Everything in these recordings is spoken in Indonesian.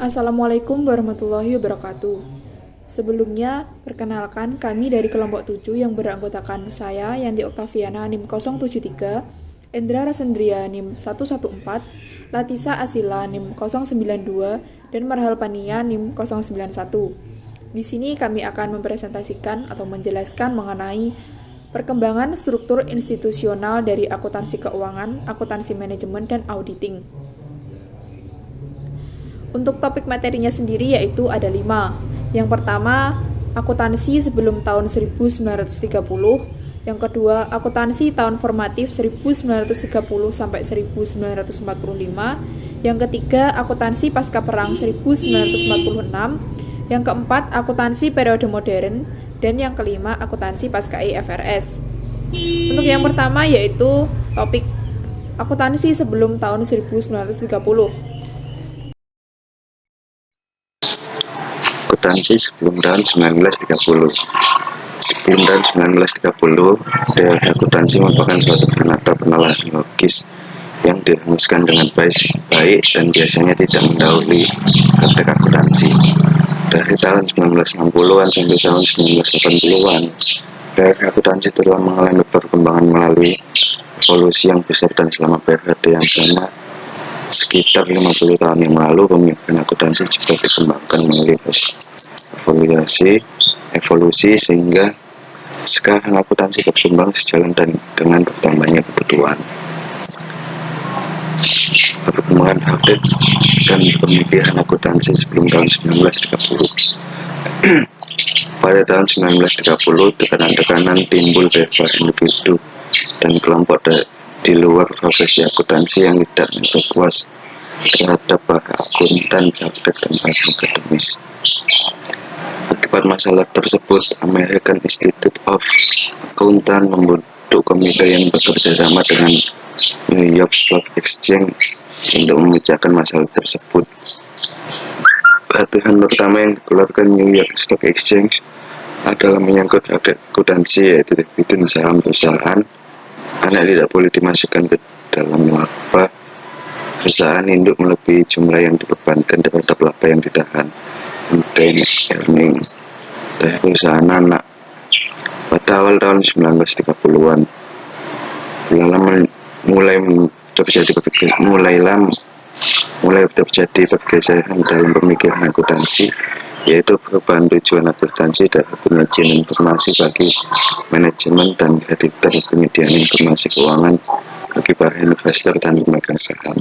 Assalamualaikum warahmatullahi wabarakatuh. Sebelumnya, perkenalkan kami dari kelompok 7 yang beranggotakan saya, Yanti Oktaviana NIM 073, Endra Rasendria NIM 114, Latisa Asila NIM 092, dan Marhal Pania NIM 091. Di sini kami akan mempresentasikan atau menjelaskan mengenai perkembangan struktur institusional dari akuntansi keuangan, akuntansi manajemen, dan auditing. Untuk topik materinya sendiri yaitu ada 5. Yang pertama, akuntansi sebelum tahun 1930. Yang kedua, akuntansi tahun formatif 1930 sampai 1945. Yang ketiga, akuntansi pasca perang 1946. Yang keempat, akuntansi periode modern. Dan yang kelima, akuntansi pasca IFRS. Untuk yang pertama yaitu topik akuntansi sebelum tahun 1930. Akuntansi sebelum tahun 1930. Sebelum tahun 1930, teori akuntansi merupakan suatu bahan atau penelahan logis yang dirumuskan dengan baik dan biasanya tidak mendahului praktek akuntansi. Dari tahun 1960-an sampai tahun 1980-an, teori akuntansi telah mengalami perkembangan melalui evolusi yang besar, dan selama periode yang sama sekitar 50 tahun yang lalu, pemikiran akuntansi juga dikembangkan melalui evolusi sehingga sekarang akuntansi berkembang sejalan dengan bertambahnya kebutuhan. Perkembangan praktik dan pemikiran akuntansi sebelum tahun 1930. Pada tahun 1930, tekanan-tekanan timbul dari individu dan kelompok di luar profesi akuntansi yang tidak merasa puas terhadap para akuntan, praktek, dan para akademis. Akibat masalah tersebut, American Institute of Accountants membentuk komite yang bekerja sama dengan New York Stock Exchange untuk memecahkan masalah tersebut. Peraturan pertama yang dikeluarkan New York Stock Exchange adalah menyangkut akuntansi, yaitu dividen saham perusahaan anak tidak boleh dimasukkan ke dalam laba perusahaan induk melebihi jumlah yang dibebankan terhadap laba yang ditahan retained earnings dari perusahaan anak. Pada awal tahun 1930-an, mulai terjadi pergeseran dalam pemikiran akuntansi, yaitu perubahan tujuan akuntansi dari penyajian informasi bagi manajemen dan kreditor, penyediaan informasi keuangan bagi para investor dan pemegang saham.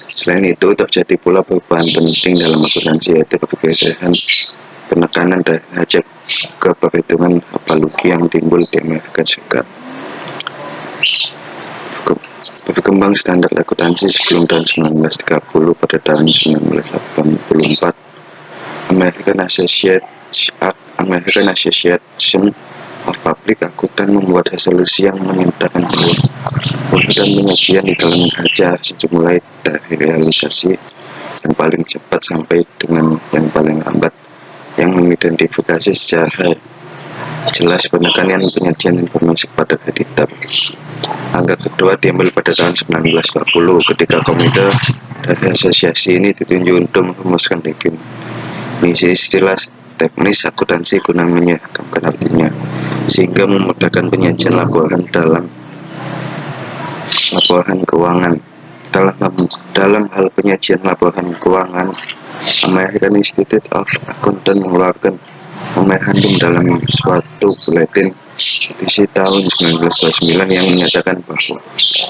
Selain itu, terjadi pula perubahan penting dalam akuntansi, yaitu pergeseran penekanan dari hajat ke perhitungan apalogi yang timbul di Amerika Serikat. Berkembang standar akuntansi sebelum tahun 1930. Pada tahun 1984, American Association of Public Accountants membuat resolusi yang menyatakan bahwa dan penyajian di dalam hajat harus dimulai dari realisasi yang paling cepat sampai dengan yang paling lambat, yang mengidentifikasi secara jelas penekanan penyajian informasi kepada kreditor. Angka kedua diambil pada tahun 1940 ketika komite dari asosiasi ini ditunjuk untuk merumuskan definisi istilah teknis akuntansi guna menyekamkan artinya, sehingga memudahkan penyajian laporan keuangan. Dalam hal penyajian laporan keuangan, American Institute of Accountants mengeluarkan memorandum dalam suatu buletin edisi tahun 1929 yang menyatakan bahwa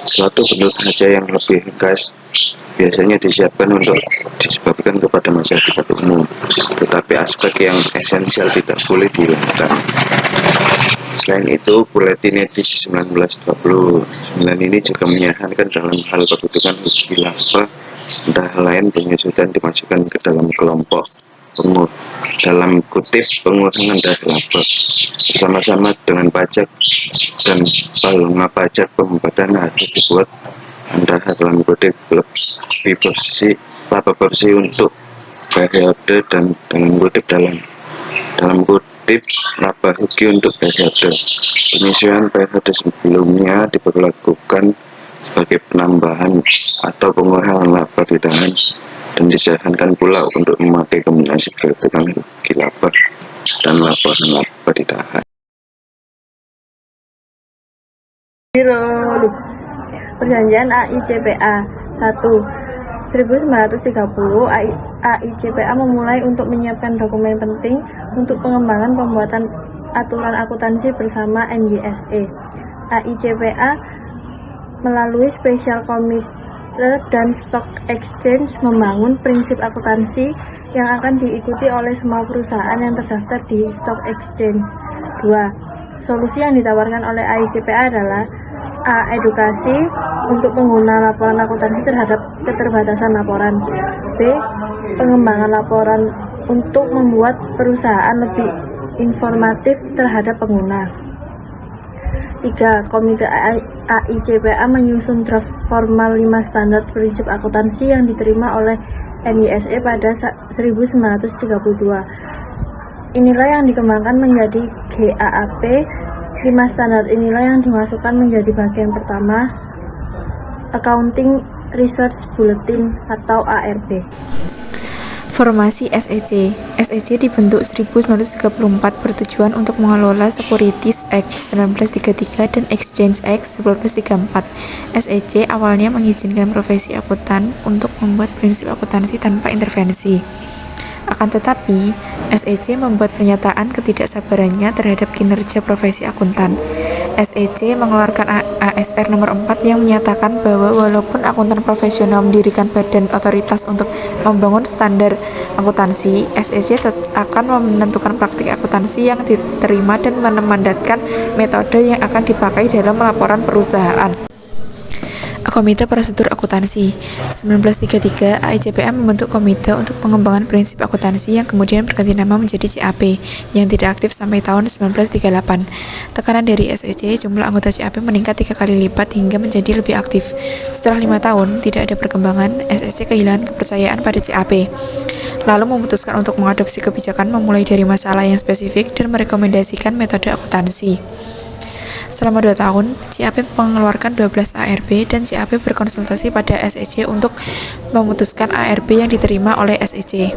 suatu bentuk hajat yang lebih ringkas biasanya disiapkan untuk disebabkan kepada masyarakat umum, tetapi aspek yang esensial tidak boleh dihilangkan. Selain itu, buletin edisi 1929 ini juga menyarankan dalam hal kebutuhan rugi laba, antara lain penyusutan dimasukkan ke dalam kelompok dalam kutip pengurangan dari laba bersama-sama dengan pajak, dan palunga pajak pembadan harus dibuat antara dalam kutip lebih bersih laba bersih untuk periode dan dengan kutip dalam kutip laba rugi untuk periode. Penyesuaian periode sebelumnya diberlakukan sebagai penambahan atau pengurangan laba ditahan dan disarankan pula untuk memakai kombinasi perhitungan rugi laba dan laporan laba ditahan. Perjanjian AICPA 1. 1930 AICPA memulai untuk menyiapkan dokumen penting untuk pengembangan pembuatan aturan akuntansi bersama NYSE. AICPA melalui Special Committee dan Stock Exchange membangun prinsip akuntansi yang akan diikuti oleh semua perusahaan yang terdaftar di Stock Exchange. 2. Solusi yang ditawarkan oleh AICPA adalah A. Edukasi untuk pengguna laporan akuntansi terhadap keterbatasan laporan. B. Pengembangan laporan untuk membuat perusahaan lebih informatif terhadap pengguna. 3. Komite AICPA menyusun draft formal 5 standar prinsip akuntansi yang diterima oleh NYSE pada 1932. Inilah yang dikembangkan menjadi GAAP. 5 standar inilah yang dimasukkan menjadi bagian pertama Accounting Research Bulletin atau ARB. Formasi SEC. SEC dibentuk 1934 bertujuan untuk mengelola Securities Act 1933 dan Exchange Act 1934. SEC awalnya mengizinkan profesi akuntan untuk membuat prinsip akuntansi tanpa intervensi. Akan tetapi, SEC membuat pernyataan ketidaksabarannya terhadap kinerja profesi akuntan. SEC mengeluarkan ASR nomor 4 yang menyatakan bahwa walaupun akuntan profesional mendirikan badan otoritas untuk membangun standar akuntansi, SEC akan menentukan praktik akuntansi yang diterima dan memandatkan metode yang akan dipakai dalam laporan perusahaan. Komite Prosedur Akuntansi. 1933, AICPA membentuk komite untuk pengembangan prinsip akuntansi yang kemudian berganti nama menjadi CAP, yang tidak aktif sampai tahun 1938. Tekanan dari SEC, jumlah anggota CAP meningkat 3 kali lipat hingga menjadi lebih aktif. Setelah 5 tahun, tidak ada perkembangan, SEC kehilangan kepercayaan pada CAP. Lalu memutuskan untuk mengadopsi kebijakan memulai dari masalah yang spesifik dan merekomendasikan metode akuntansi. Selama 2 tahun, CAP mengeluarkan 12 ARB dan CAP berkonsultasi pada SEC untuk memutuskan ARB yang diterima oleh SEC.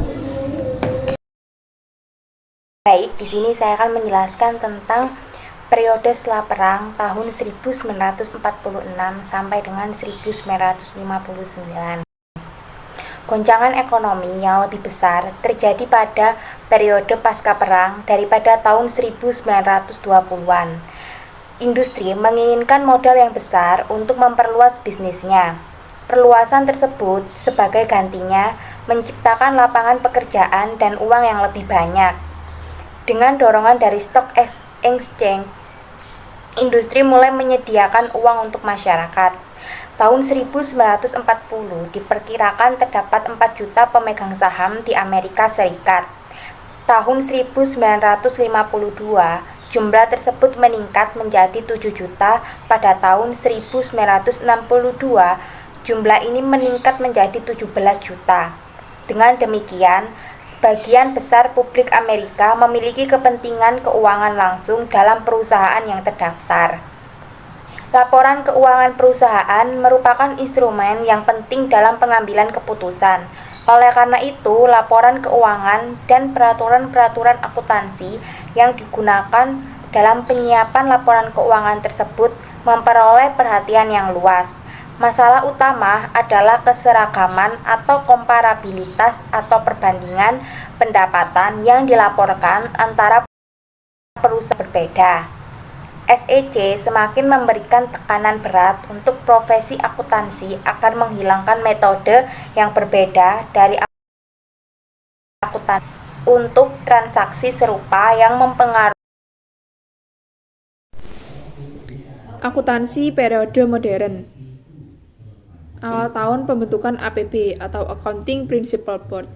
Baik, di sini saya akan menjelaskan tentang periode setelah perang tahun 1946 sampai dengan 1959. Goncangan ekonomi yang lebih besar terjadi pada periode pasca perang daripada tahun 1920-an. Industri menginginkan modal yang besar untuk memperluas bisnisnya. Perluasan tersebut sebagai gantinya menciptakan lapangan pekerjaan dan uang yang lebih banyak. Dengan dorongan dari Stock Exchange, industri mulai menyediakan uang untuk masyarakat. Tahun 1940 diperkirakan terdapat 4 juta pemegang saham di Amerika Serikat. Tahun 1952, jumlah tersebut meningkat menjadi 7 juta. Pada tahun 1962, jumlah ini meningkat menjadi 17 juta. Dengan demikian, sebagian besar publik Amerika memiliki kepentingan keuangan langsung dalam perusahaan yang terdaftar. Laporan keuangan perusahaan merupakan instrumen yang penting dalam pengambilan keputusan. Oleh karena itu, laporan keuangan dan peraturan-peraturan akuntansi yang digunakan dalam penyiapan laporan keuangan tersebut memperoleh perhatian yang luas. Masalah utama adalah keseragaman atau komparabilitas atau perbandingan pendapatan yang dilaporkan antara perusahaan berbeda. SEC semakin memberikan tekanan berat untuk profesi akuntansi agar menghilangkan metode yang berbeda dari akuntansi untuk transaksi serupa yang mempengaruhi. Akuntansi periode modern. Awal tahun pembentukan APB atau Accounting Principles Board.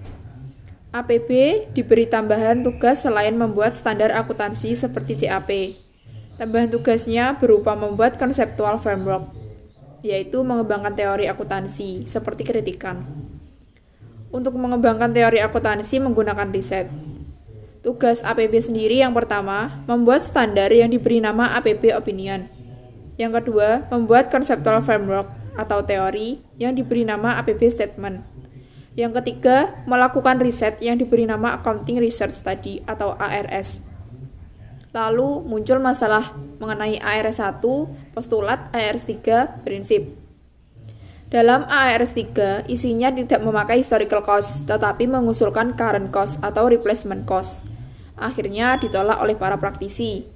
APB diberi tambahan tugas selain membuat standar akuntansi seperti CAP. Tambahan tugasnya berupa membuat conceptual framework, yaitu mengembangkan teori akuntansi, seperti kritikan. Untuk mengembangkan teori akuntansi menggunakan riset. Tugas APB sendiri yang pertama, membuat standar yang diberi nama APB Opinion. Yang kedua, membuat conceptual framework atau teori yang diberi nama APB Statement. Yang ketiga, melakukan riset yang diberi nama Accounting Research Study atau ARS. Lalu muncul masalah mengenai ARS 1, postulat, ARS 3, prinsip. Dalam ARS 3, isinya tidak memakai historical cost, tetapi mengusulkan current cost atau replacement cost. Akhirnya ditolak oleh para praktisi.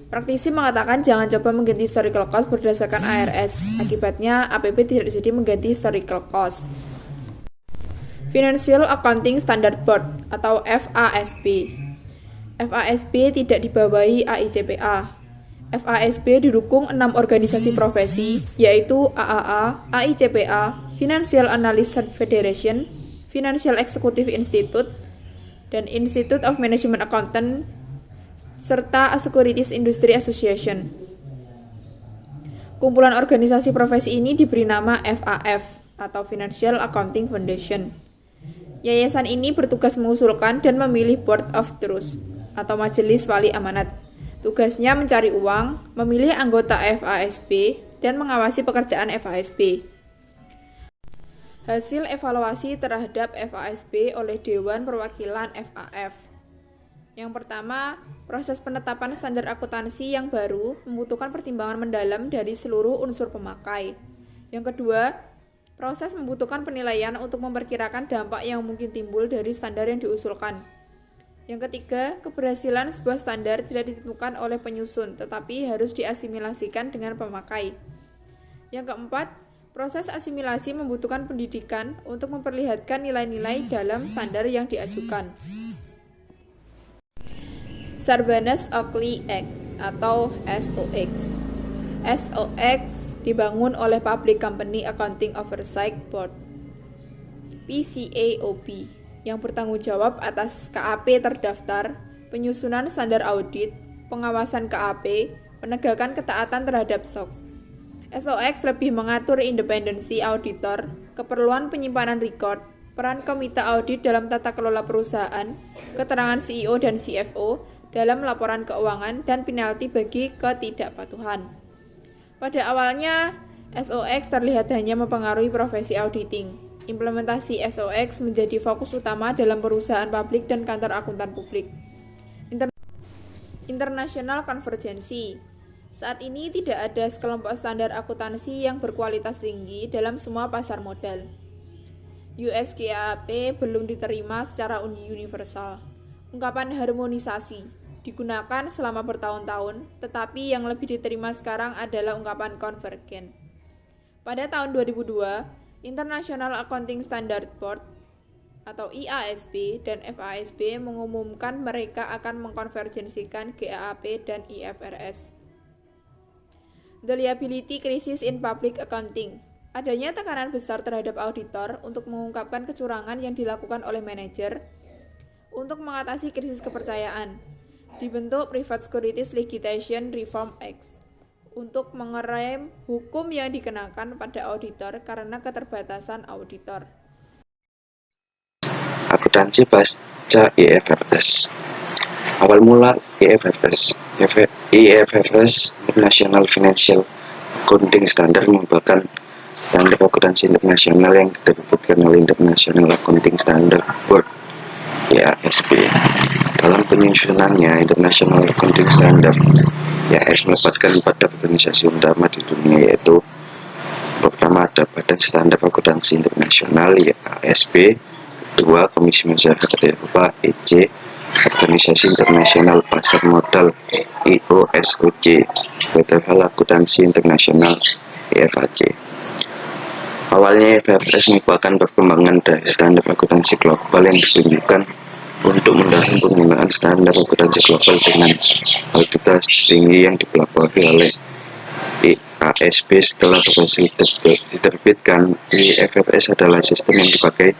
Praktisi mengatakan jangan coba mengganti historical cost berdasarkan ARS. Akibatnya, APB tidak jadi mengganti historical cost. Financial Accounting Standard Board atau FASB. FASB tidak dibawahi AICPA. FASB didukung 6 organisasi profesi, yaitu AAA, AICPA, Financial Analyst Federation, Financial Executive Institute, dan Institute of Management Accountant, serta Securities Industry Association. Kumpulan organisasi profesi ini diberi nama FAF atau Financial Accounting Foundation. Yayasan ini bertugas mengusulkan dan memilih Board of Trust atau Majelis Wali Amanat. Tugasnya mencari uang, memilih anggota FASB, dan mengawasi pekerjaan FASB. Hasil evaluasi terhadap FASB oleh Dewan Perwakilan FAF. Yang pertama, proses penetapan standar akuntansi yang baru membutuhkan pertimbangan mendalam dari seluruh unsur pemakai. Yang kedua, proses membutuhkan penilaian untuk memperkirakan dampak yang mungkin timbul dari standar yang diusulkan. Yang ketiga, keberhasilan sebuah standar tidak ditentukan oleh penyusun, tetapi harus diasimilasikan dengan pemakai. Yang keempat, proses asimilasi membutuhkan pendidikan untuk memperlihatkan nilai-nilai dalam standar yang diajukan. Sarbanes-Oxley Act atau SOX. SOX dibangun oleh Public Company Accounting Oversight Board (PCAOB) yang bertanggung jawab atas KAP terdaftar, penyusunan standar audit, pengawasan KAP, penegakan ketaatan terhadap SOX. SOX lebih mengatur independensi auditor, keperluan penyimpanan record, peran komite audit dalam tata kelola perusahaan, keterangan CEO dan CFO dalam laporan keuangan, dan penalti bagi ketidakpatuhan. Pada awalnya, SOX terlihat hanya mempengaruhi profesi auditing. Implementasi SOX menjadi fokus utama dalam perusahaan publik dan kantor akuntan publik. International konvergensi. Saat ini tidak ada sekelompok standar akuntansi yang berkualitas tinggi dalam semua pasar modal. US GAAP belum diterima secara universal. Ungkapan harmonisasi digunakan selama bertahun-tahun, tetapi yang lebih diterima sekarang adalah ungkapan konvergen. Pada tahun 2002, International Accounting Standard Board atau IASB dan FASB mengumumkan mereka akan mengkonvergensikan GAAP dan IFRS. The liability crisis in public accounting. Adanya tekanan besar terhadap auditor untuk mengungkapkan kecurangan yang dilakukan oleh manajer untuk mengatasi krisis kepercayaan. Dibentuk Private Securities Litigation Reform Act untuk mengerem hukum yang dikenakan pada auditor karena keterbatasan auditor. Akuntansi pasca IFRS. Awal mula IFRS International Financial Accounting Standard merupakan standar akuntansi internasional yang diterbitkan oleh International Accounting Standard Board (IASB). Dalam penyusunannya, International Accounting Standard (IAS) melibatkan 4 organisasi utama di dunia, yaitu pertama ada Badan Standar Akuntansi Internasional (IASB), kedua Komisi Masyarakat Eropa (EC), Organisasi Internasional Pasar Modal (IOSCO), Federal Akuntansi Internasional (IFAC). Awalnya IFRS merupakan perkembangan dari standar akuntansi global yang ditunjukkan untuk mendorong penggunaan standar akuntansi global dengan kualitas tinggi yang dipelopori oleh IASB. Setelah berhasil diterbitkan, IFRS adalah sistem yang dipakai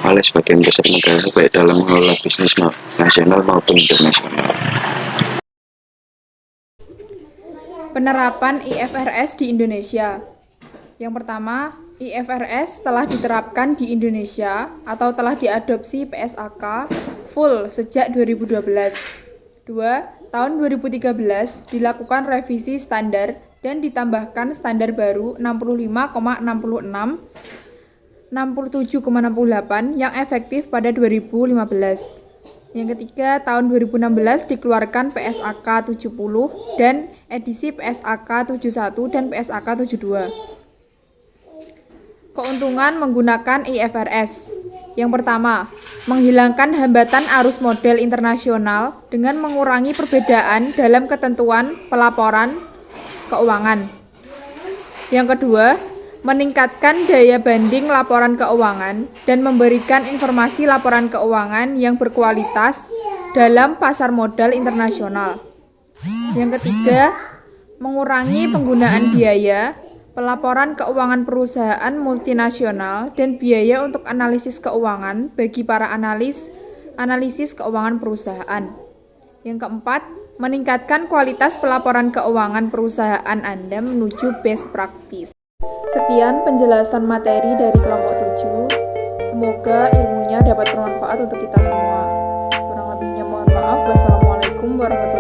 oleh sebagian besar negara baik dalam mengelola bisnis nasional maupun internasional. Penerapan IFRS di Indonesia. Yang pertama, IFRS telah diterapkan di Indonesia atau telah diadopsi PSAK full sejak 2012. 2. Tahun 2013 dilakukan revisi standar dan ditambahkan standar baru 65,66 67,68 yang efektif pada 2015. Yang ketiga, tahun 2016 dikeluarkan PSAK 70 dan edisi PSAK 71 dan PSAK 72. Keuntungan menggunakan IFRS. Yang pertama, menghilangkan hambatan arus model internasional dengan mengurangi perbedaan dalam ketentuan pelaporan keuangan. Yang kedua, meningkatkan daya banding laporan keuangan dan memberikan informasi laporan keuangan yang berkualitas dalam pasar modal internasional. Yang ketiga, mengurangi penggunaan biaya pelaporan keuangan perusahaan multinasional dan biaya untuk analisis keuangan bagi para analisis keuangan perusahaan. Yang keempat, meningkatkan kualitas pelaporan keuangan perusahaan Anda menuju best practice. Sekian penjelasan materi dari kelompok 7. Semoga ilmunya dapat bermanfaat untuk kita semua. Kurang lebihnya mohon maaf. Wassalamualaikum warahmatullahi wabarakatuh.